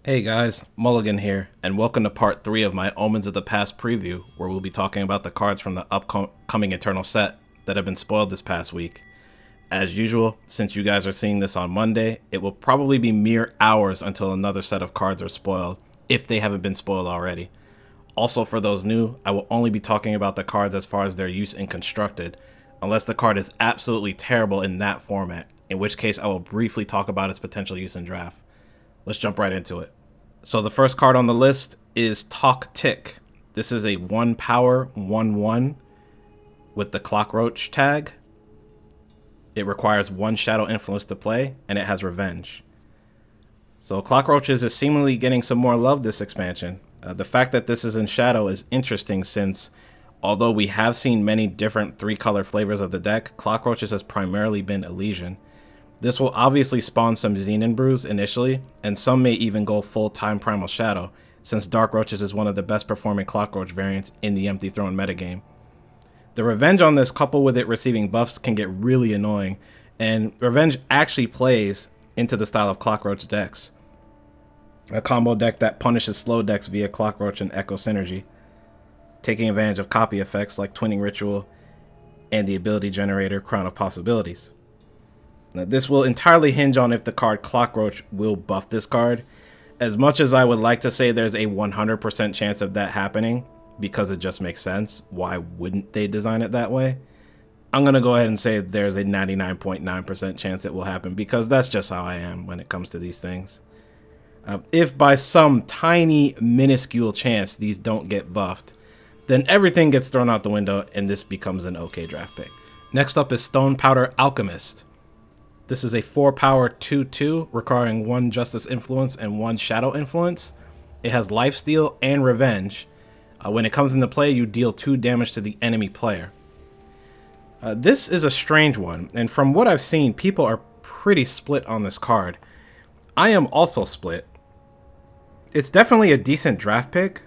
Hey guys, Mulligan here, and welcome to part 3 of my Omens of the Past preview, where we'll be talking about the cards from the upcoming Eternal set that have been spoiled this past week. As usual, since you guys are seeing this on Monday, it will probably be mere hours until another set of cards are spoiled, if they haven't been spoiled already. Also, for those new, I will only be talking about the cards as far as their use in Constructed, unless the card is absolutely terrible in that format, in which case I will briefly talk about its potential use in Draft. Let's jump right into it. So the first card on the list is Tock. This is a 1 power, 1/1 with the Clockroach tag. It requires 1 Shadow Influence to play, and it has Revenge. So Clockroaches is seemingly getting some more love this expansion. The fact that this is in Shadow is interesting since, although we have seen many different 3-color flavors of the deck, Clockroaches has primarily been Elysian. This will obviously spawn some Xenon Brews initially, and some may even go full-time Primal Shadow, since Dark Roaches is one of the best performing Clockroach variants in the Empty Throne metagame. The Revenge on this, coupled with it receiving buffs, can get really annoying, and Revenge actually plays into the style of Clockroach decks. A combo deck that punishes slow decks via Clockroach and Echo Synergy, taking advantage of copy effects like Twinning Ritual and the ability generator Crown of Possibilities. Now, this will entirely hinge on if the card Clockroach will buff this card. As much as I would like to say there's a 100% chance of that happening, because it just makes sense, why wouldn't they design it that way? I'm going to go ahead and say there's a 99.9% chance it will happen, because that's just how I am when it comes to these things. If by some tiny, minuscule chance these don't get buffed, then everything gets thrown out the window and this becomes an okay draft pick. Next up is Stone Powder Alchemist. This is a 4 power 2/2 requiring 1 Justice Influence and 1 Shadow Influence. It has Lifesteal and Revenge. When it comes into play, you deal 2 damage to the enemy player. This is a strange one, and from what I've seen, people are pretty split on this card. I am also split. It's definitely a decent draft pick.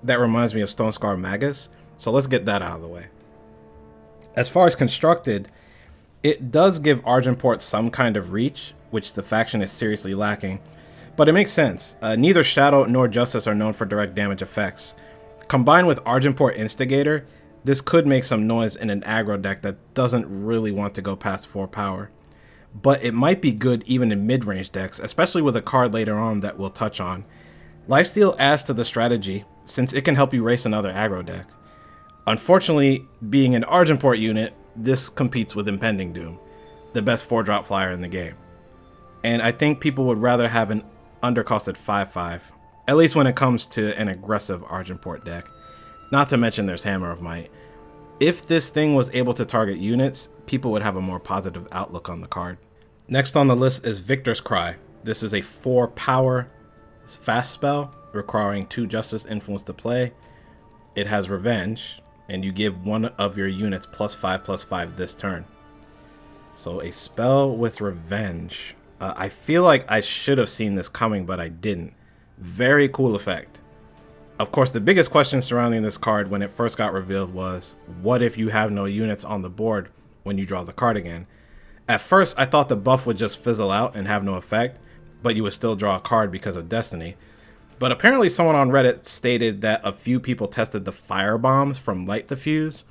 That reminds me of Stone Scar Magus, so let's get that out of the way. As far as Constructed, it does give Argenport some kind of reach, which the faction is seriously lacking, but it makes sense. Neither Shadow nor Justice are known for direct damage effects. Combined with Argenport Instigator, this could make some noise in an aggro deck that doesn't really want to go past 4 power. But it might be good even in mid-range decks, especially with a card later on that we'll touch on. Lifesteal adds to the strategy, since it can help you race another aggro deck. Unfortunately, being an Argenport unit, this competes with Impending Doom, the best 4-drop flyer in the game. And I think people would rather have an undercosted 5/5, at least when it comes to an aggressive Argenport deck. Not to mention there's Hammer of Might. If this thing was able to target units, people would have a more positive outlook on the card. Next on the list is Victor's Cry. This is a 4 power fast spell requiring 2 Justice Influence to play. It has Revenge, and you give 1 of your units +5/+5 this turn. So a spell with Revenge. I feel like I should have seen this coming, but I didn't. Very cool effect. Of course, the biggest question surrounding this card when it first got revealed was, what if you have no units on the board when you draw the card again? At first, I thought the buff would just fizzle out and have no effect, but you would still draw a card because of Destiny. But apparently someone on Reddit stated that a few people tested the fire bombs from Light the Fuse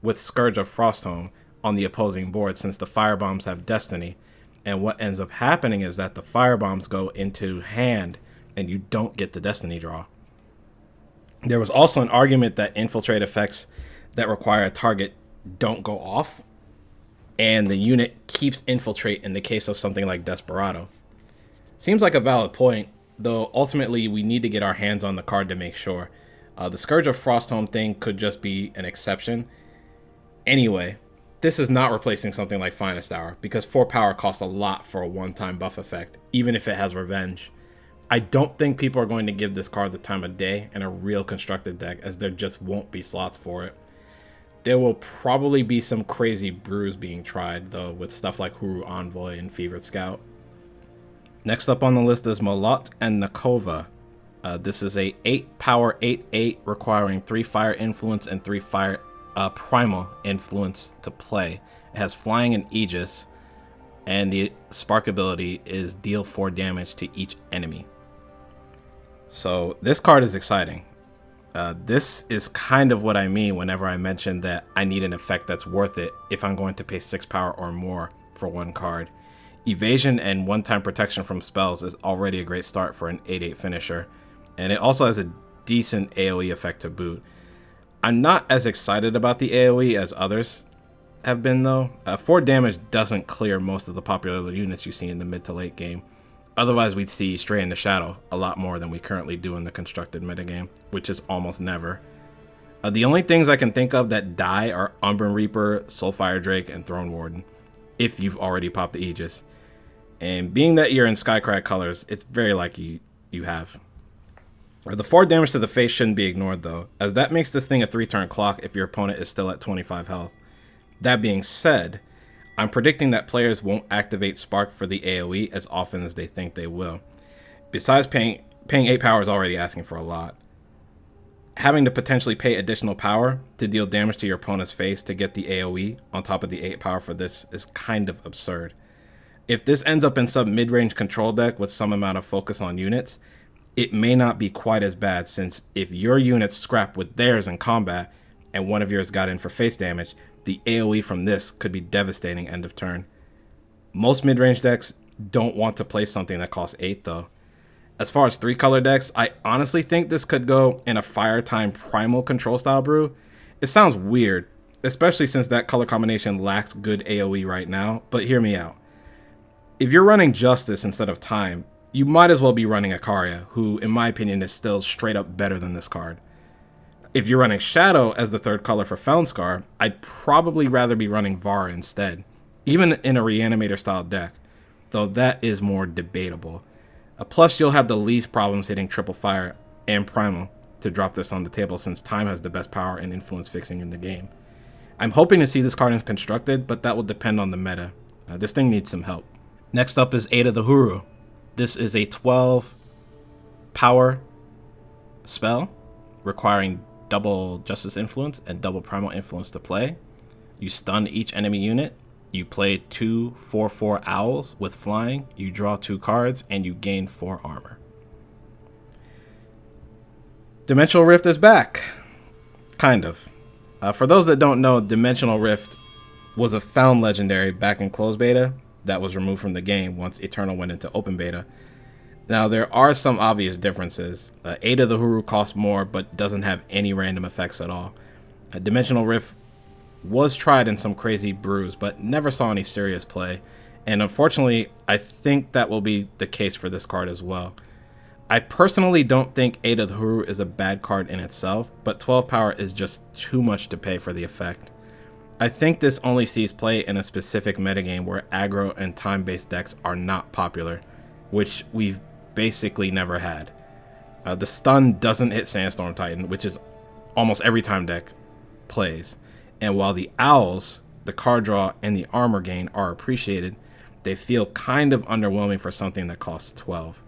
with Scourge of Frostholm on the opposing board, since the fire bombs have Destiny. And what ends up happening is that the fire bombs go into hand and you don't get the Destiny draw. There was also an argument that infiltrate effects that require a target don't go off, and the unit keeps infiltrate in the case of something like Desperado. Seems like a valid point, though ultimately we need to get our hands on the card to make sure. The Scourge of Frostholm thing could just be an exception. Anyway, this is not replacing something like Finest Hour, because 4 power costs a lot for a one-time buff effect, even if it has Revenge. I don't think people are going to give this card the time of day in a real Constructed deck, as there just won't be slots for it. There will probably be some crazy brews being tried, though, with stuff like Huru Envoy and Fevered Scout. Next up on the list is Molot and Nakova. This is a 8 power 8/8 requiring 3 fire influence and 3 fire primal influence to play. It has flying and Aegis, and the spark ability is deal 4 damage to each enemy. So this card is exciting. This is kind of what I mean whenever I mention that I need an effect that's worth it if I'm going to pay 6 power or more for one card. Evasion and one-time protection from spells is already a great start for an 8/8 finisher, and it also has a decent AoE effect to boot. I'm not as excited about the AoE as others have been though. 4 damage doesn't clear most of the popular units you see in the mid to late game. Otherwise, we'd see Stray in the Shadow a lot more than we currently do in the constructed metagame, which is almost never. The only things I can think of that die are Umbran Reaper, Soulfire Drake, and Throne Warden, if you've already popped the Aegis. And being that you're in Skycrag colors, it's very likely you have. The 4 damage to the face shouldn't be ignored though, as that makes this thing a 3-turn clock if your opponent is still at 25 health. That being said, I'm predicting that players won't activate Spark for the AoE as often as they think they will. Besides paying 8 power is already asking for a lot. Having to potentially pay additional power to deal damage to your opponent's face to get the AoE on top of the 8 power for this is kind of absurd. If this ends up in some mid-range control deck with some amount of focus on units, it may not be quite as bad, since if your units scrap with theirs in combat and one of yours got in for face damage, the AoE from this could be devastating end of turn. Most mid-range decks don't want to play something that costs 8 though. As far as 3-color decks, I honestly think this could go in a Fire Time Primal control style brew. It sounds weird, especially since that color combination lacks good AoE right now, but hear me out. If you're running Justice instead of Time, you might as well be running Akaria, who in my opinion is still straight up better than this card. If you're running Shadow as the 3rd color for Felonscar, I'd probably rather be running Vara instead, even in a Reanimator style deck, though that is more debatable. Plus, you'll have the least problems hitting Triple Fire and Primal to drop this on the table, since Time has the best power and influence fixing in the game. I'm hoping to see this card in Constructed, but that will depend on the meta. This thing needs some help. Next up is Ada the Huru. This is a 12 power spell requiring double Justice Influence and double Primal Influence to play. You stun each enemy unit. You play 2 4/4 owls with flying. You draw 2 cards and you gain 4 armor. Dimensional Rift is back. Kind of. For those that don't know, Dimensional Rift was a found legendary back in closed beta that was removed from the game once Eternal went into open beta. Now, there are some obvious differences. Ada the Huru costs more, but doesn't have any random effects at all. Dimensional Rift was tried in some crazy brews, but never saw any serious play. And unfortunately, I think that will be the case for this card as well. I personally don't think Ada the Huru is a bad card in itself, but 12 power is just too much to pay for the effect. I think this only sees play in a specific metagame where aggro and time-based decks are not popular, which we've basically never had. The stun doesn't hit Sandstorm Titan, which is almost every time deck plays. And while the owls, the card draw, and the armor gain are appreciated, they feel kind of underwhelming for something that costs 12.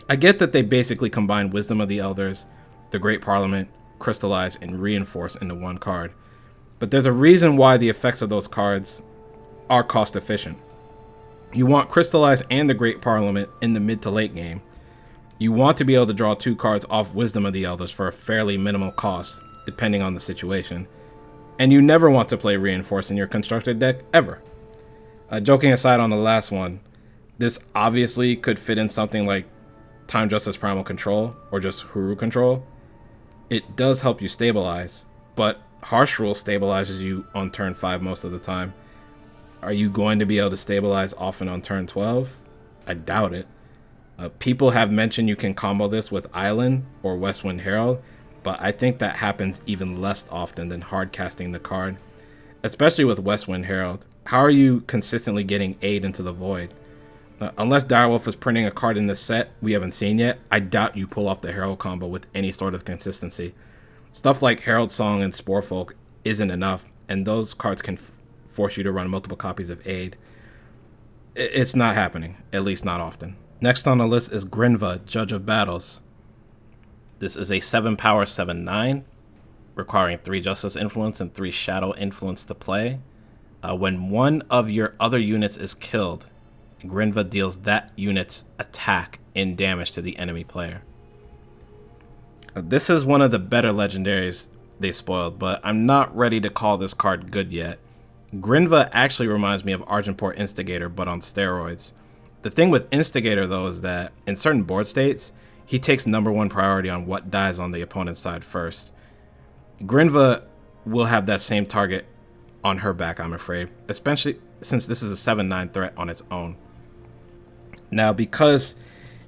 I get that they basically combine Wisdom of the Elders, the Great Parliament, Crystallize, and Reinforce into one card. But there's a reason why the effects of those cards are cost efficient. You want Crystallize and the Great Parliament in the mid to late game. You want to be able to draw 2 cards off Wisdom of the Elders for a fairly minimal cost, depending on the situation. And you never want to play Reinforce in your constructed deck, ever. Joking aside on the last one, this obviously could fit in something like Time Justice Primal Control, or just Huru Control. It does help you stabilize, but Harsh Rule stabilizes you on turn 5 most of the time. Are you going to be able to stabilize often on turn 12? I doubt it. People have mentioned you can combo this with Island or Westwind Herald, but I think that happens even less often than hard casting the card. Especially with Westwind Herald. How are you consistently getting aid into the void? Unless Direwolf is printing a card in this set we haven't seen yet, I doubt you pull off the Herald combo with any sort of consistency. Stuff like Herald Song and Sporefolk isn't enough, and those cards can force you to run multiple copies of aid. It's not happening, at least not often. Next on the list is Grva, Judge of Battles. This is a 7 power 7/9, requiring 3 Justice Influence and 3 Shadow Influence to play. When one of your other units is killed, Grva deals that unit's attack in damage to the enemy player. This is one of the better legendaries they spoiled, but I'm not ready to call this card good yet. Grva actually reminds me of Argenport Instigator, but on steroids. The thing with Instigator, though, is that in certain board states, he takes #1 priority on what dies on the opponent's side first. Grva will have that same target on her back, I'm afraid, especially since this is a 7/9 threat on its own. Now, because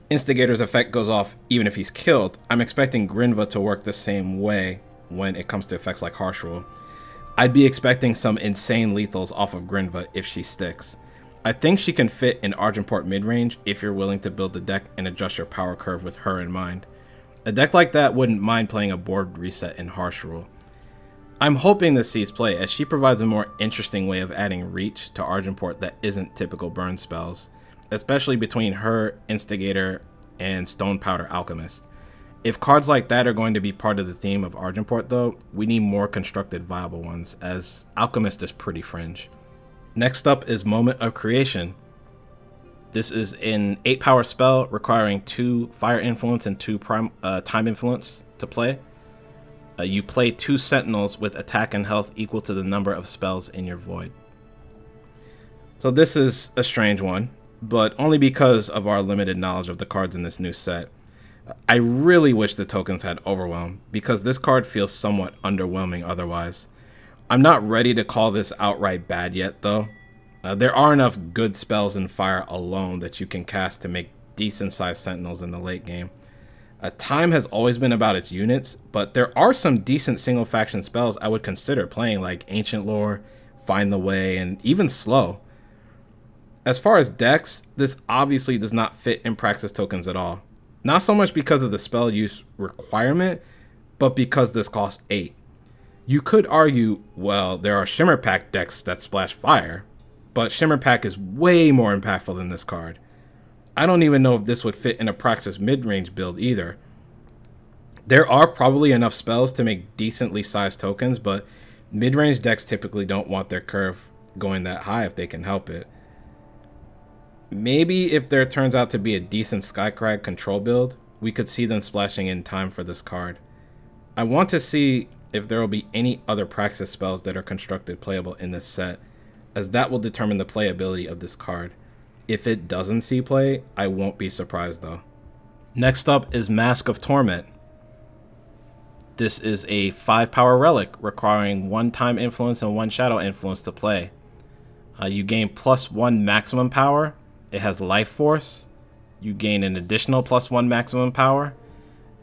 Instigator's effect goes off even if he's killed, I'm expecting Grva to work the same way when it comes to effects like Harsh Rule. I'd be expecting some insane lethals off of Grva if she sticks. I think she can fit in Argenport midrange if you're willing to build the deck and adjust your power curve with her in mind. A deck like that wouldn't mind playing a board reset in Harsh Rule. I'm hoping this sees play, as she provides a more interesting way of adding reach to Argenport that isn't typical burn spells, especially between her, Instigator, and Stone Powder Alchemist. If cards like that are going to be part of the theme of Argenport, though, we need more constructed viable ones, as Alchemist is pretty fringe. Next up is Moment of Creation. This is an 8-power spell requiring 2 Fire Influence and 2 Time Influence to play. You play 2 Sentinels with attack and health equal to the number of spells in your void. So this is a strange one, but only because of our limited knowledge of the cards in this new set. I really wish the tokens had Overwhelm, because this card feels somewhat underwhelming otherwise. I'm not ready to call this outright bad yet, though. There are enough good spells in Fire alone that you can cast to make decent-sized Sentinels in the late game. Time has always been about its units, but there are some decent single-faction spells I would consider playing, like Ancient Lore, Find the Way, and even Slow. As far as decks, this obviously does not fit in Praxis tokens at all. Not so much because of the spell use requirement, but because this costs 8. You could argue, well, there are Shimmer Pack decks that splash fire, but Shimmer Pack is way more impactful than this card. I don't even know if this would fit in a Praxis mid-range build either. There are probably enough spells to make decently sized tokens, but mid-range decks typically don't want their curve going that high if they can help it. Maybe if there turns out to be a decent Skycrag control build, we could see them splashing in time for this card. I want to see if there will be any other Praxis spells that are constructed playable in this set, as that will determine the playability of this card. If it doesn't see play, I won't be surprised though. Next up is Mask of Torment. This is a 5-power relic requiring 1 Time Influence and 1 Shadow Influence to play. You gain +1 maximum power. It has Life Force. You gain an additional +1 maximum power.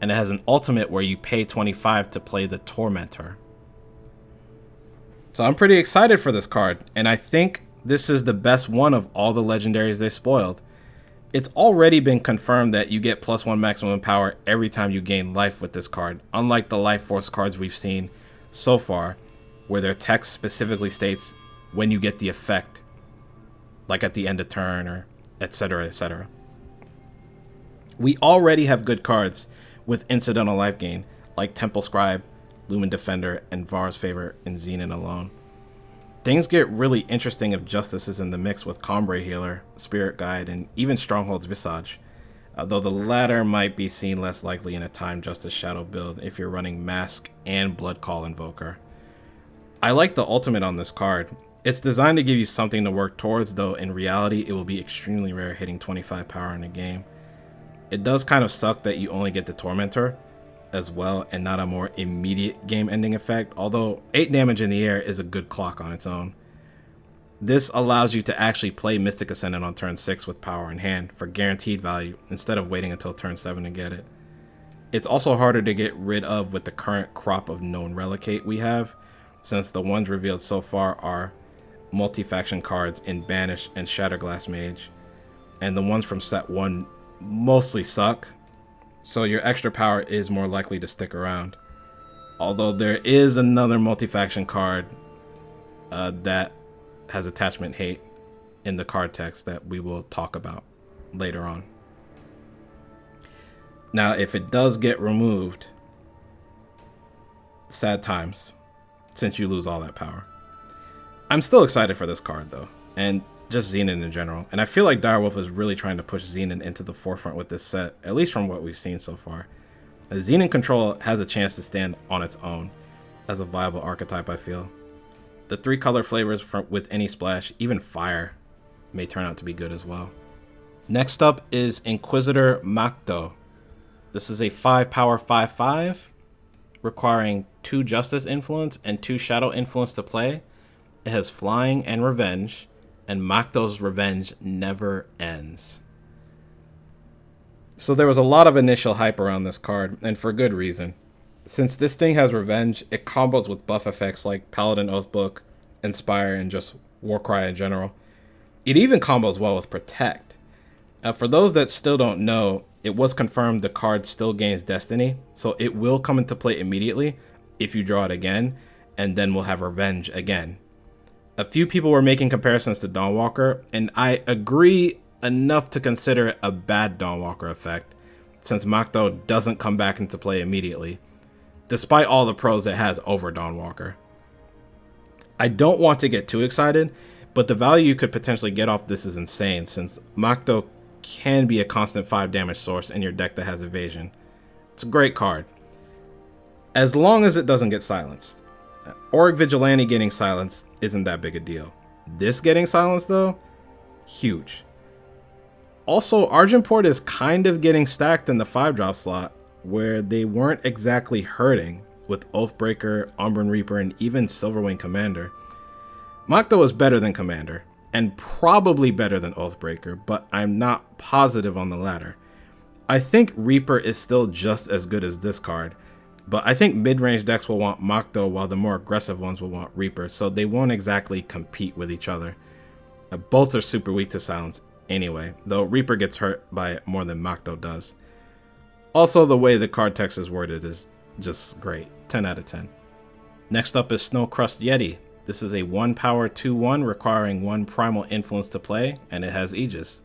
And it has an ultimate where you pay 25 to play the Tormentor. So I'm pretty excited for this card, and I think this is the best one of all the legendaries they spoiled. It's already been confirmed that you get +1 maximum power every time you gain life with this card, unlike the Life Force cards we've seen so far, where their text specifically states when you get the effect, like at the end of turn or etc, etc. We already have good cards with incidental life gain, like Temple Scribe, Lumen Defender, and Var's Favor in Xenon alone. Things get really interesting if Justice is in the mix with Combre Healer, Spirit Guide, and even Stronghold's Visage, though the latter might be seen less likely in a Time Justice Shadow build if you're running Mask and Blood Call Invoker. I like the ultimate on this card. It's designed to give you something to work towards, though in reality it will be extremely rare hitting 25 power in a game. It does kind of suck that you only get the Tormentor as well and not a more immediate game ending effect, although 8 damage in the air is a good clock on its own. This allows you to actually play Mystic Ascendant on turn 6 with power in hand for guaranteed value instead of waiting until turn 7 to get it. It's also harder to get rid of with the current crop of known Relicate we have, since the ones revealed so far are multi-faction cards in Banish and Shatterglass Mage, and the ones from set 1 mostly suck, so your extra power is more likely to stick around. Although there is another multi-faction card that has attachment hate in the card text that we will talk about later on. Now, if it does get removed, sad times, since you lose all that power. I'm still excited for this card though, and just Xenon in general, and I feel like Direwolf is really trying to push Xenon into the forefront with this set, at least from what we've seen so far. Xenon Control has a chance to stand on its own as a viable archetype, I feel. The 3 color flavors with any splash, even fire, may turn out to be good as well. Next up is Inquisitor Makto. This is a 5 power 5/5, requiring 2 Justice Influence and 2 Shadow Influence to play. It has flying and revenge, and Makto's revenge never ends. So there was a lot of initial hype around this card, and for good reason. Since this thing has revenge, it combos with buff effects like Paladin Oathbook, Inspire, and just Warcry in general. It even combos well with Protect. For those that still don't know, it was confirmed the card still gains Destiny, so it will come into play immediately if you draw it again, and then we'll have Revenge again. A few people were making comparisons to Dawnwalker, and I agree enough to consider it a bad Dawnwalker effect, since Makto doesn't come back into play immediately, despite all the pros it has over Dawnwalker. I don't want to get too excited, but the value you could potentially get off this is insane, since Makto can be a constant 5 damage source in your deck that has evasion. It's a great card, as long as it doesn't get silenced. Auric Vigilante getting silenced isn't that big a deal. This getting silenced though, huge. Also, Argenport is kind of getting stacked in the 5-drop slot, where they weren't exactly hurting with Oathbreaker, Umbran Reaper, and even Silverwing Commander. Makto is better than Commander, and probably better than Oathbreaker, but I'm not positive on the latter. I think Reaper is still just as good as this card, but I think mid-range decks will want Makto while the more aggressive ones will want Reaper, so they won't exactly compete with each other. Both are super weak to silence anyway, though Reaper gets hurt by it more than Makto does. Also, the way the card text is worded is just great. 10 out of 10. Next up is Snow Crust Yeti. This is a 1 power 2/1 requiring 1 primal influence to play, and it has Aegis.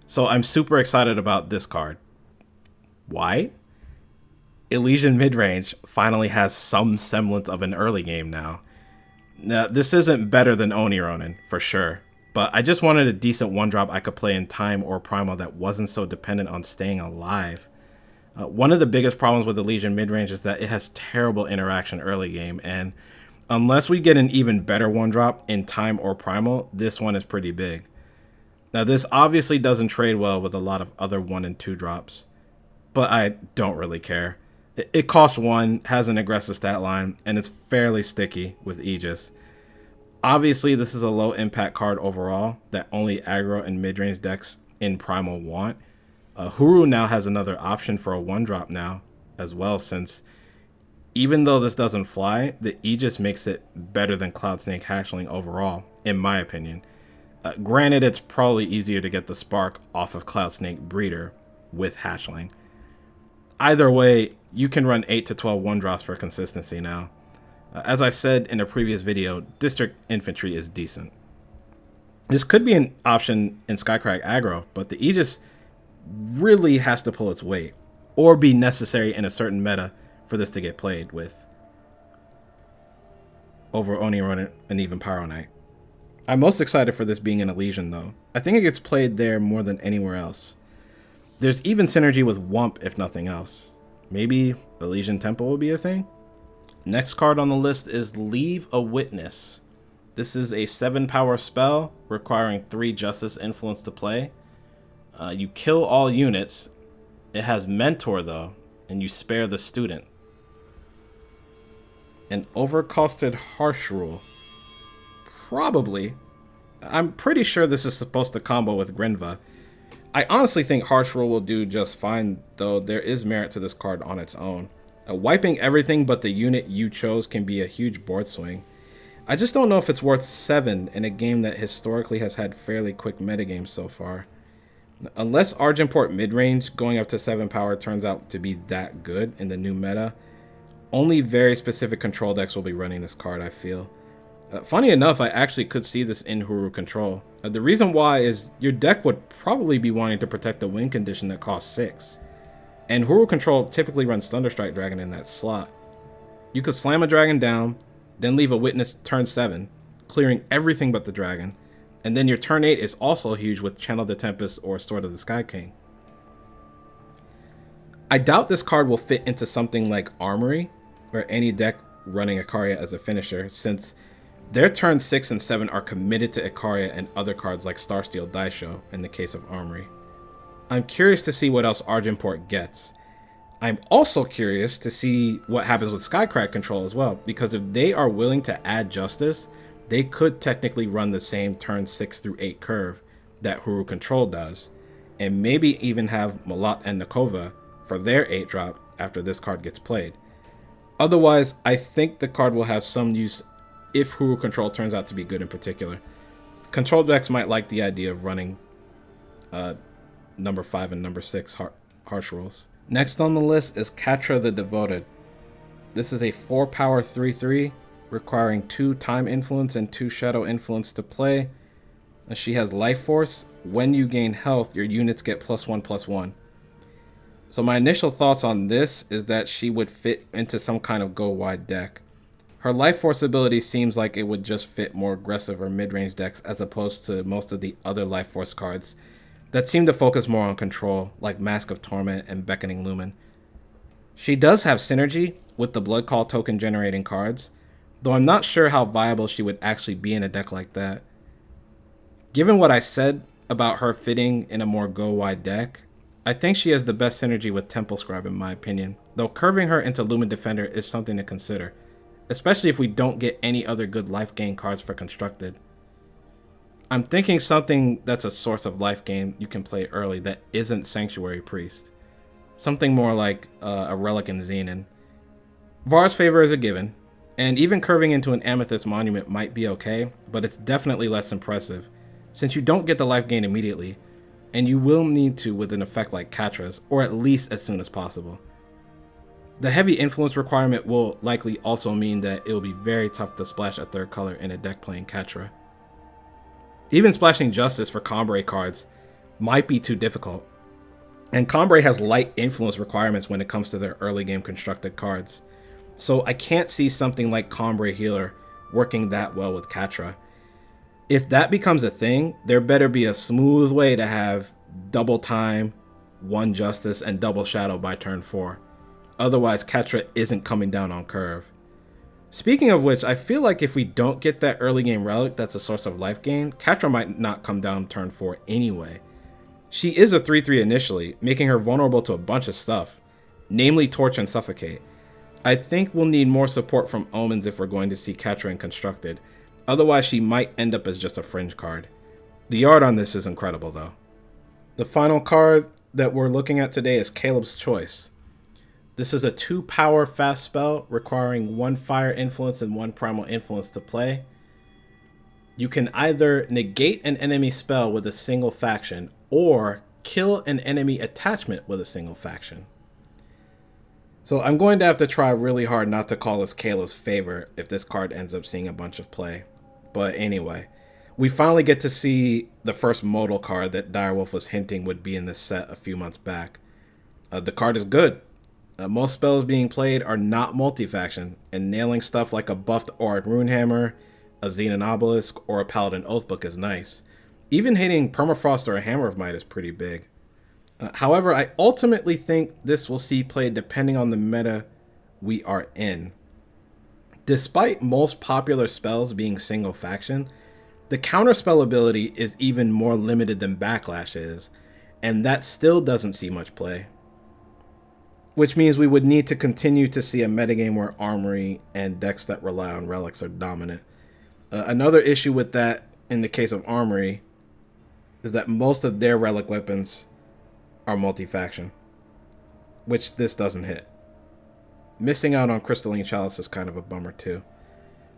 So I'm super excited about this card. Why? Elysian midrange finally has some semblance of an early game now. Now, this isn't better than Oni Ronin, for sure, but I just wanted a decent 1-drop I could play in time or primal that wasn't so dependent on staying alive. One of the biggest problems with Elysian midrange is that it has terrible interaction early game, and unless we get an even better 1-drop in time or primal, this one is pretty big. Now, this obviously doesn't trade well with a lot of other 1 and 2 drops, but I don't really care. It costs 1, has an aggressive stat line, and it's fairly sticky with Aegis. Obviously, this is a low impact card overall that only aggro and midrange decks in primal want. Huru now has another option for a 1-drop now as well, since even though this doesn't fly, the Aegis makes it better than Cloudsnake Hatchling overall, in my opinion. Granted, it's probably easier to get the spark off of Cloudsnake Breeder with Hatchling. Either way, you can run 8 to 12 1-drops for consistency now. As I said in a previous video, District Infantry is decent. This could be an option in Skycrack aggro, but the Aegis really has to pull its weight, or be necessary in a certain meta for this to get played with over Oni Ronin and even Pyro Knight. I'm most excited for this being an Elysian though. I think it gets played there more than anywhere else. There's even synergy with Wump if nothing else. Maybe Elysian Temple will be a thing? Next card on the list is Leave a Witness. This is a 7 power spell requiring 3 Justice Influence to play. You kill all units. It has Mentor though, and you spare the student. An overcosted Harsh Rule. Probably. I'm pretty sure this is supposed to combo with Grva. I honestly think Harsh Rule will do just fine, though there is merit to this card on its own. Wiping everything but the unit you chose can be a huge board swing. I just don't know if it's worth 7 in a game that historically has had fairly quick metagames so far. Unless Argenport midrange going up to 7 power turns out to be that good in the new meta, only very specific control decks will be running this card, I feel. Funny enough, I actually could see this in Huru control. The reason why is your deck would probably be wanting to protect a win condition that costs 6. And Huru control typically runs Thunderstrike Dragon in that slot. You could slam a dragon down, then leave a witness turn 7, clearing everything but the dragon. And then your turn 8 is also huge with Channel the Tempest or Sword of the Sky King. I doubt this card will fit into something like Armory or any deck running Ikaria as a finisher, since their turn 6 and 7 are committed to Ikaria and other cards like Starsteel Daisho in the case of Armory. I'm curious to see what else Argenport gets. I'm also curious to see what happens with Skycrack control as well, because if they are willing to add Justice, they could technically run the same turn 6 through 8 curve that Huru Control does, and maybe even have Malat and Nakova for their 8-drop after this card gets played. Otherwise, I think the card will have some use if Huru Control turns out to be good in particular. Control decks might like the idea of running number 5 and number 6 Harsh Rules. Next on the list is Catra the Devoted. This is a 4-power 3/3 requiring 2 Time Influence and 2 Shadow Influence to play. And she has Life Force. When you gain health, your units get +1/+1. So my initial thoughts on this is that she would fit into some kind of go-wide deck. Her Life Force ability seems like it would just fit more aggressive or mid-range decks as opposed to most of the other Life Force cards that seem to focus more on control, like Mask of Torment and Beckoning Lumen. She does have synergy with the Blood Call token generating cards, though I'm not sure how viable she would actually be in a deck like that. Given what I said about her fitting in a more go-wide deck, I think she has the best synergy with Temple Scribe in my opinion, though curving her into Lumen Defender is something to consider, especially if we don't get any other good life gain cards for Constructed. I'm thinking something that's a source of life gain you can play early that isn't Sanctuary Priest. Something more like a Relic in Xenon. Var's Favor is a given, and even curving into an Amethyst Monument might be okay, but it's definitely less impressive, since you don't get the life gain immediately, and you will need to with an effect like Catra's, or at least as soon as possible. The heavy influence requirement will likely also mean that it will be very tough to splash a 3rd color in a deck playing Catra. Even splashing Justice for Combray cards might be too difficult, and Combray has light influence requirements when it comes to their early game constructed cards, so I can't see something like Combray Healer working that well with Catra. If that becomes a thing, there better be a smooth way to have double time, 1 Justice, and double Shadow by turn 4. Otherwise, Catra isn't coming down on curve. Speaking of which, I feel like if we don't get that early game relic that's a source of life gain, Catra might not come down turn 4 anyway. She is a 3/3 initially, making her vulnerable to a bunch of stuff, namely Torch and Suffocate. I think we'll need more support from Omens if we're going to see Catra in Constructed. Otherwise, she might end up as just a fringe card. The art on this is incredible though. The final card that we're looking at today is Caleb's Choice. This is a 2-power fast spell requiring 1 Fire Influence and 1 Primal Influence to play. You can either negate an enemy spell with a single faction or kill an enemy attachment with a single faction. So I'm going to have to try really hard not to call this Kayla's favor if this card ends up seeing a bunch of play. But anyway, we finally get to see the first modal card that Direwolf was hinting would be in this set a few months back. The card is good. Most spells being played are not multi-faction, and nailing stuff like a buffed Auric Runehammer, a Xenon Obelisk, or a Paladin Oathbook is nice. Even hitting Permafrost or a Hammer of Might is pretty big. However, I ultimately think this will see play depending on the meta we are in. Despite most popular spells being single faction, the counterspell ability is even more limited than Backlash is, and that still doesn't see much play. Which means we would need to continue to see a metagame where Armory and decks that rely on relics are dominant. Another issue with that in the case of Armory is that most of their relic weapons are multi-faction, which this doesn't hit. Missing out on Crystalline Chalice is kind of a bummer too.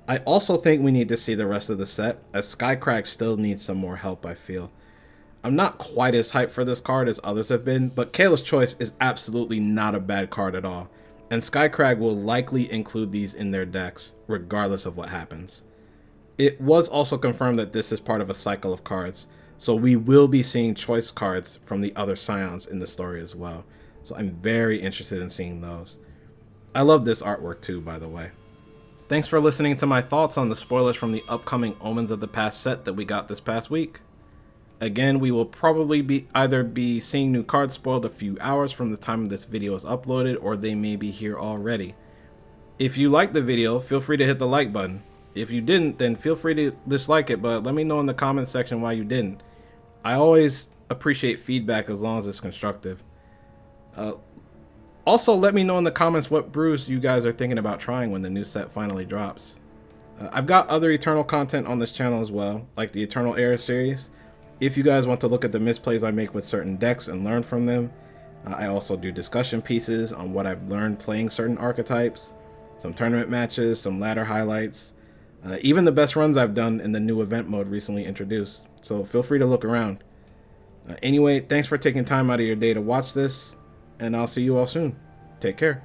I also think we need to see the rest of the set, as Skycrack still needs some more help, I feel. I'm not quite as hyped for this card as others have been, but Kayla's Choice is absolutely not a bad card at all, and Skycrag will likely include these in their decks, regardless of what happens. It was also confirmed that this is part of a cycle of cards, so we will be seeing choice cards from the other Scions in the story as well, so I'm very interested in seeing those. I love this artwork too, by the way. Thanks for listening to my thoughts on the spoilers from the upcoming Omens of the Past set that we got this past week. Again, we will probably be either seeing new cards spoiled a few hours from the time this video is uploaded, or they may be here already. If you liked the video, feel free to hit the like button. If you didn't, then feel free to dislike it, but let me know in the comments section why you didn't. I always appreciate feedback as long as it's constructive. Also, let me know in the comments what brews you guys are thinking about trying when the new set finally drops. I've got other Eternal content on this channel as well, like the Eternal Era series. If you guys want to look at the misplays I make with certain decks and learn from them, I also do discussion pieces on what I've learned playing certain archetypes, some tournament matches, some ladder highlights, even the best runs I've done in the new event mode recently introduced. So feel free to look around. Anyway, thanks for taking time out of your day to watch this, and I'll see you all soon. Take care.